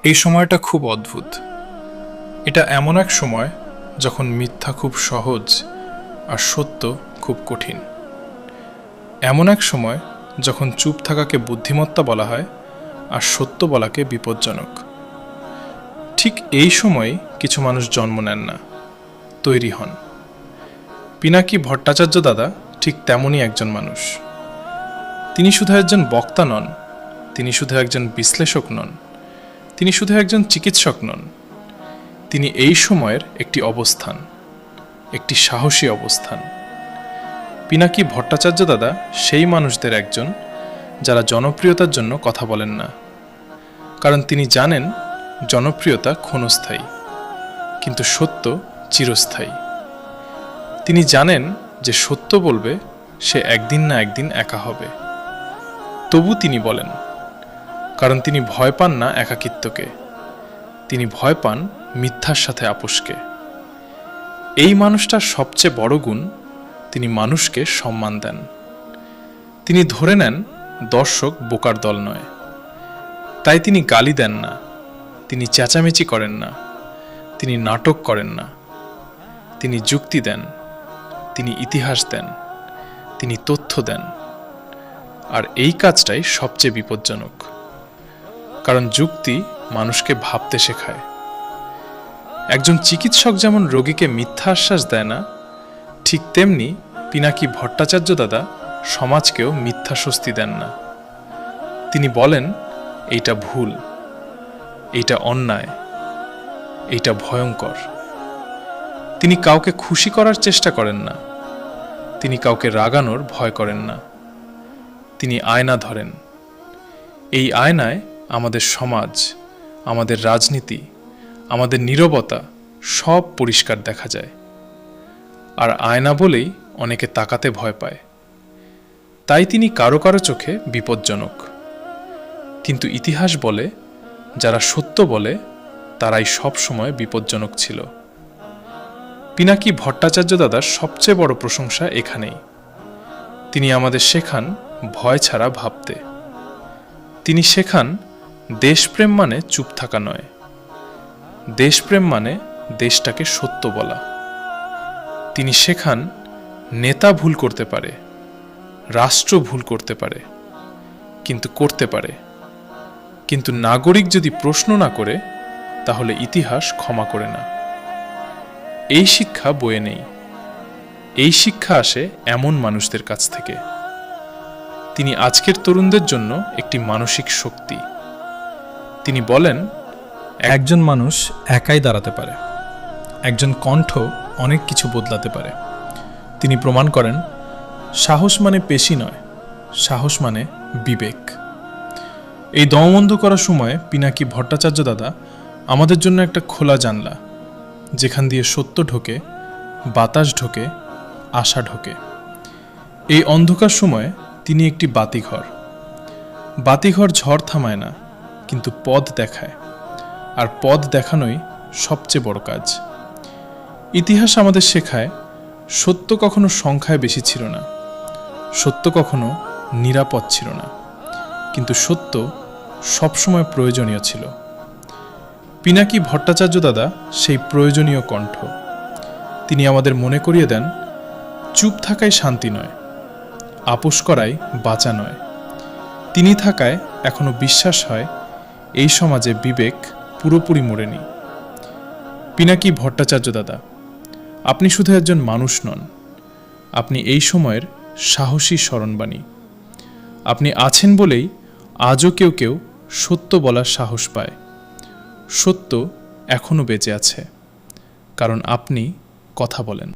এই সময়টা খুব অদ্ভুত। এটা এমন এক সময় যখন মিথ্যা খুব সহজ আর সত্য খুব কঠিন। এমন এক সময় যখন চুপ থাকাকে বুদ্ধিমত্তা বলা হয় আর সত্য বলাকে বিপজ্জনক। ঠিক এই সময় কিছু মানুষ জন্ম নেন না, তৈরি হন। পিনাকি ভট্টাচার্য দাদা ঠিক তেমনই একজন মানুষ। তিনি শুধু একজন বক্তা নন, তিনি শুধু একজন বিশ্লেষক নন, তিনি শুধু একজন চিকিৎসক নন। তিনি এই সময়ের একটি অবস্থান, একটি সাহসী অবস্থান। পিনাকি ভট্টাচার্য দাদা সেই মানুষদের একজন যারা জনপ্রিয়তার জন্য কথা বলেন না, কারণ তিনি জানেন জনপ্রিয়তা ক্ষণস্থায়ী, কিন্তু সত্য চিরস্থায়ী। তিনি জানেন যে সত্য বলবে সে একদিন না একদিন একা হবে, তবু তিনি বলেন, কারণ তিনি ভয় পান না একাকিত্বকে, তিনি ভয় পান মিথ্যার সাথে আপোষকে। এই মানুষটার সবচেয়ে বড় গুণ, তিনি মানুষকে সম্মান দেন। তিনি ধরে নেন দর্শক বোকার দল নয়, তাই তিনি গালি দেন না, তিনি চেঁচামেচি করেন না, তিনি নাটক করেন না। তিনি যুক্তি দেন, তিনি ইতিহাস দেন, তিনি তথ্য দেন। আর এই কাজটাই সবচেয়ে বিপজ্জনক, কারণ যুক্তি মানুষকে ভাবতে শেখায়। একজন চিকিৎসক যেমন রোগীকে মিথ্যা আশ্বাস দেয় না, ঠিক তেমনি পিনাকি ভট্টাচার্য দাদা সমাজকেও মিথ্যা স্বস্তি দেন না। তিনি বলেন এইটা ভুল, এইটা অন্যায়, এইটা ভয়ঙ্কর। তিনি কাউকে খুশি করার চেষ্টা করেন না, তিনি কাউকে রাগানোর ভয় করেন না। তিনি আয়না ধরেন। এই আয়নায় আমাদের সমাজ, আমাদের রাজনীতি, আমাদের নীরবতা সব পরিষ্কার দেখা যায়। আর আয়না বলেই অনেকে তাকাতে ভয় পায়, তাই তিনি কারো কারো চোখে বিপজ্জনক। কিন্তু ইতিহাস বলে, যারা সত্য বলে তারাই সব সময় বিপজ্জনক ছিল। পিনাকি ভট্টাচার্য দাদার সবচেয়ে বড় প্রশংসা এখানেই। তিনি আমাদের শেখান ভয় ছাড়া ভাবতে। তিনি শেখান দেশপ্রেম মানে চুপ থাকা নয়, দেশপ্রেম মানে দেশটাকে সত্য বলা। তিনি শেখান নেতা ভুল করতে পারে, রাষ্ট্র ভুল করতে পারে, কিন্তু করতে পারে। কিন্তু নাগরিক যদি প্রশ্ন না করে, তাহলে ইতিহাস ক্ষমা করে না। এই শিক্ষা বইয়ে নেই, এই শিক্ষা আসে এমন মানুষদের কাছ থেকে। তিনি আজকের তরুণদের জন্য একটি মানসিক শক্তি। তিনি বলেন, একজন মানুষ একাই দাঁড়াতে পারে, একজন কণ্ঠ অনেক কিছু বদলাতে পারে। তিনি প্রমাণ করেন সাহস মানে পেশি নয়, সাহস মানে বিবেক। এই দমবন্ধ করার সময় পিনাকি ভট্টাচার্য দাদা আমাদের জন্য একটা খোলা জানলা, যেখান দিয়ে সত্য ঢোকে, বাতাস ঢোকে, আশা ঢোকে। এই অন্ধকার সময়ে তিনি একটি বাতিঘর। বাতিঘর ঝড় থামায় না, কিন্তু পথ দেখায়, আর পথ দেখানোই সবচেয়ে বড় কাজ। ইতিহাস আমাদের শেখায় সত্য কখনো সংখ্যায় বেশি ছিল না, সত্য কখনো নিরাপদ ছিল না, কিন্তু সত্য সবসময় প্রয়োজনীয় ছিল। পিনাকি ভট্টাচার্য দাদা সেই প্রয়োজনীয় কণ্ঠ। তিনি আমাদের মনে করিয়ে দেন, চুপ থাকাই শান্তি নয়, আপোষ করাই বাঁচা নয়। তিনি থাকায় এখনো বিশ্বাস হয় এই সমাজে বিবেক পুরোপুরি মরেনি। পিনাকি ভট্টাচার্য দাদা, আপনি শুধু একজন মানুষ নন, আপনি এই সময়ের সাহসী স্মরণবাণী। আপনি আছেন বলেই আজও কেউ কেউ সত্য বলার সাহস পায়। সত্য এখনো বেঁচে আছে, কারণ আপনি কথা বলেন।